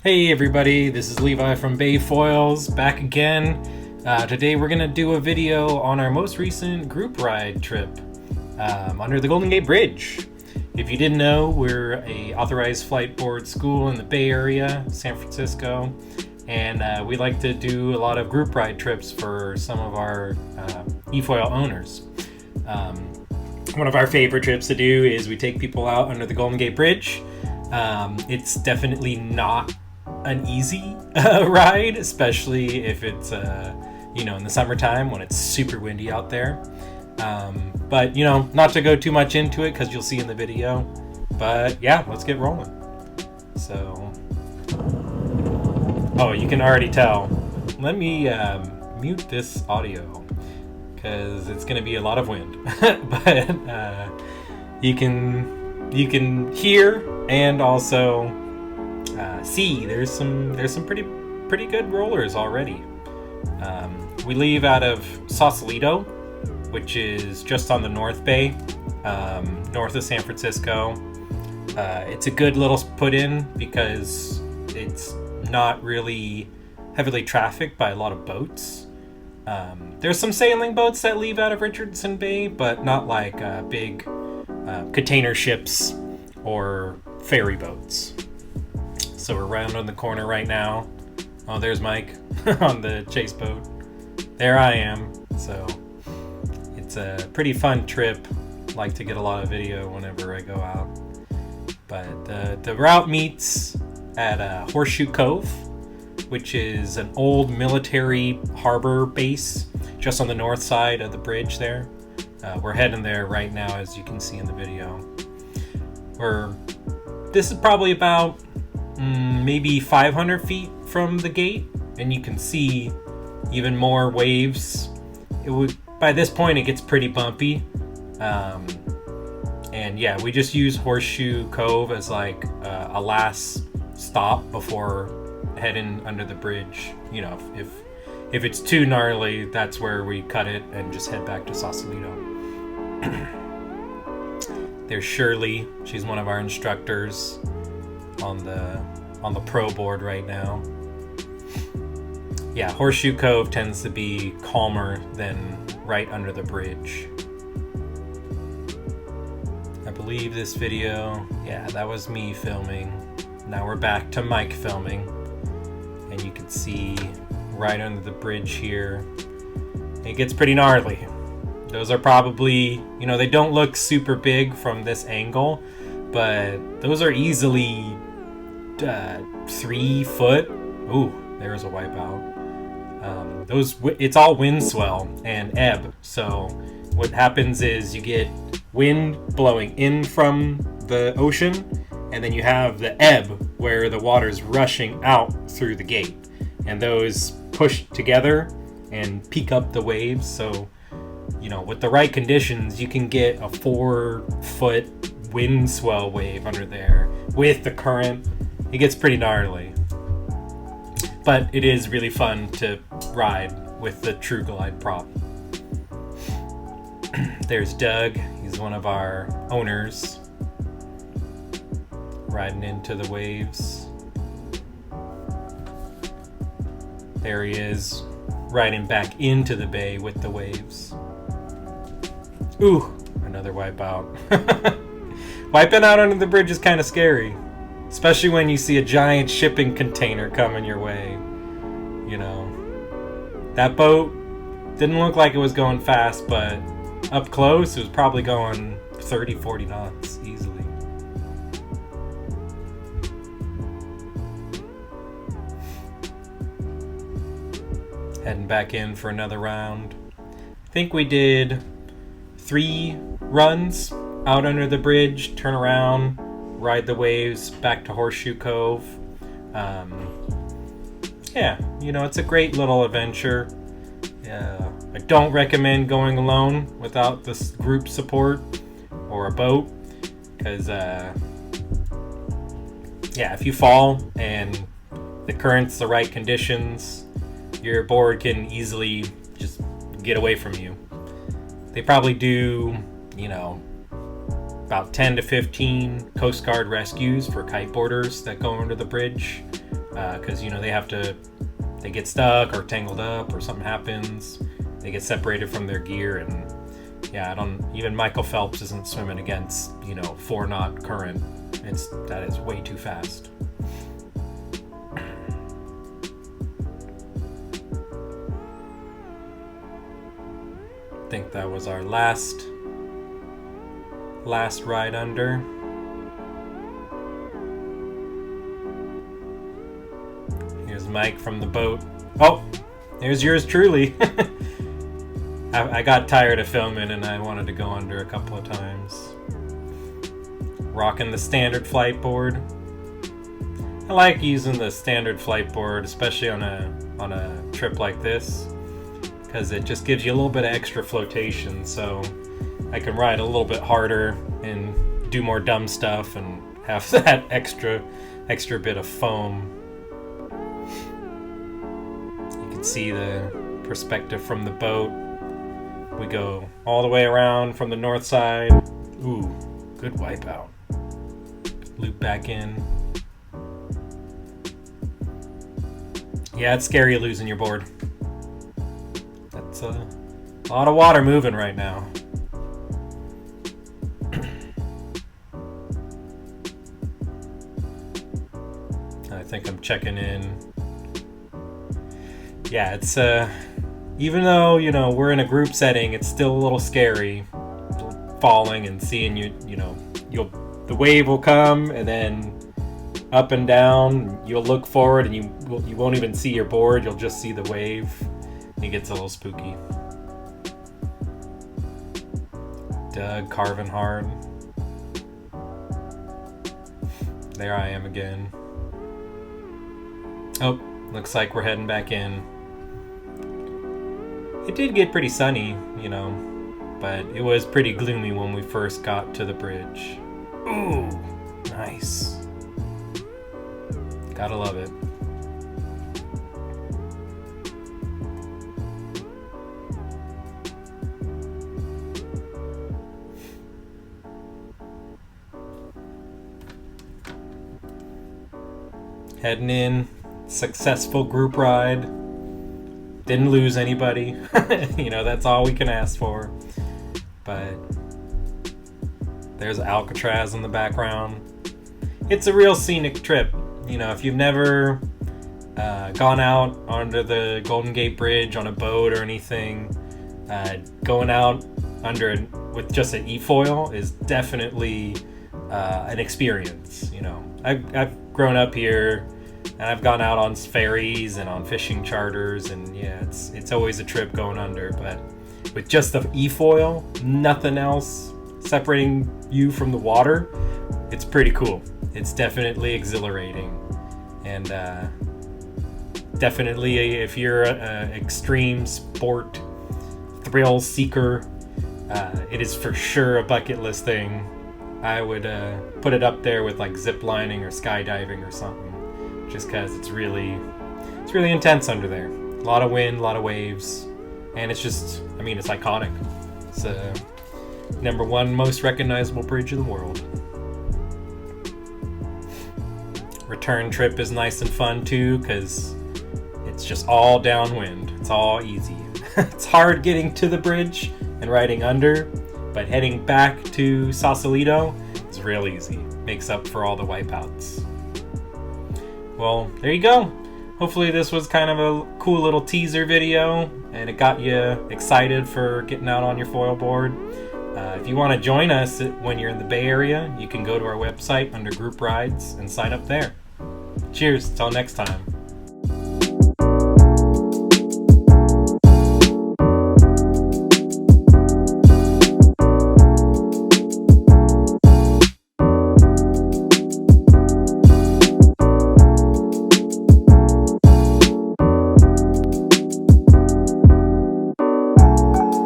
Hey everybody, this is Levi from Bayfoils, back again. Today we're going to do a video on our most recent group ride trip under the Golden Gate Bridge. If you didn't know, we're a authorized Fliteboard school in the Bay Area, San Francisco, and we like to do a lot of group ride trips for some of our Efoil owners. One of our favorite trips to do is we take people out under the Golden Gate Bridge. It's definitely not an easy ride, especially if it's in the summertime when it's super windy out there. But not to go too much into it because you'll see in the video. But yeah, let's get rolling. So, you can already tell. Let me mute this audio because it's going to be a lot of wind. But you can hear and also see there's some pretty good rollers already. We leave out of Sausalito, which is just on the North Bay, north of San Francisco. It's a good little put in because it's not really heavily trafficked by a lot of boats. There's some sailing boats that leave out of Richardson Bay, but not like big container ships or ferry boats. So we're round on the corner right now. Oh, there's Mike on the chase boat. There I am. So it's a pretty fun trip. Like to get a lot of video whenever I go out. But the route meets at Horseshoe Cove, which is an old military harbor base just on the north side of the bridge there. We're heading there right now, as you can see in the video. This is probably about maybe 500 feet from the gate, and you can see even more waves. By this point it gets pretty bumpy, and yeah, we just use Horseshoe Cove as like a last stop before heading under the bridge. If it's too gnarly, that's where we cut it and just head back to Sausalito. There's Shirley. She's one of our instructors on the pro board right now. Yeah, Horseshoe Cove tends to be calmer than right under the bridge. I believe this video, yeah, that was me filming. Now we're back to Mike filming, and you can see right under the bridge here, it gets pretty gnarly. Those are probably, they don't look super big from this angle, but those are easily 3 foot. Ooh, there's a wipeout. It's all wind swell and ebb. So what happens is you get wind blowing in from the ocean, and then you have the ebb where the water's rushing out through the gate, and those push together and peak up the waves. So with the right conditions, you can get a 4-foot wind swell wave under there with the current. It gets pretty gnarly, but it is really fun to ride with the True Glide prop. There's Doug. He's one of our owners, riding into the waves. There he is, riding back into the bay with the waves. Ooh, another wipeout. Wiping out under the bridge is kind of scary, especially when you see a giant shipping container coming your way. That boat didn't look like it was going fast, but up close it was probably going 30-40 knots easily. Heading back in for another round. I think we did 3 runs out under the bridge, turn around, ride the waves back to Horseshoe Cove. Yeah, it's a great little adventure. I don't recommend going alone without this group support or a boat, because if you fall and the current's the right conditions, your board can easily just get away from you. They probably do, about 10 to 15 Coast Guard rescues for kiteboarders that go under the bridge. because you know they get stuck or tangled up or something happens. They get separated from their gear, and yeah, even Michael Phelps isn't swimming against 4 knot current. That is way too fast. I think that was our last ride under. Here's Mike from the boat. Oh, there's yours truly. I got tired of filming and I wanted to go under a couple of times. Rocking the standard Fliteboard. I like using the standard Fliteboard, especially on a trip like this, because it just gives you a little bit of extra flotation, so I can ride a little bit harder and do more dumb stuff and have that extra bit of foam. You can see the perspective from the boat. We go all the way around from the north side. Ooh, good wipeout. Loop back in. Yeah, it's scary losing your board. That's a lot of water moving right now. I think I'm checking in. Yeah, it's even though we're in a group setting, it's still a little scary falling and seeing the wave will come and then up and down. You'll look forward and you won't even see your board. You'll just see the wave. It gets a little spooky. Doug carving hard. There I am again. Oh, looks like we're heading back in. It did get pretty sunny, but it was pretty gloomy when we first got to the bridge. Ooh, nice. Gotta love it. Heading in, successful group ride. Didn't lose anybody. That's all we can ask for. But there's Alcatraz in the background. It's a real scenic trip. If you've never gone out under the Golden Gate Bridge on a boat or anything, going out under with just an Efoil is definitely an experience. I've grown up here and I've gone out on ferries and on fishing charters, and yeah, it's always a trip going under. But with just the Efoil, nothing else separating you from the water, it's pretty cool. It's definitely exhilarating, and definitely if you're an extreme sport thrill seeker, it is for sure a bucket list thing. I would put it up there with like zip lining or skydiving or something, just because it's really intense under there. A lot of wind, a lot of waves, and it's just, it's iconic. It's the #1 most recognizable bridge in the world. Return trip is nice and fun too, because it's just all downwind. It's all easy. It's hard getting to the bridge and riding under, but heading back to Sausalito is real easy. Makes up for all the wipeouts. Well, there you go. Hopefully this was kind of a cool little teaser video and it got you excited for getting out on your foil board. If you want to join us when you're in the Bay Area, you can go to our website under group rides and sign up there. Cheers, till next time.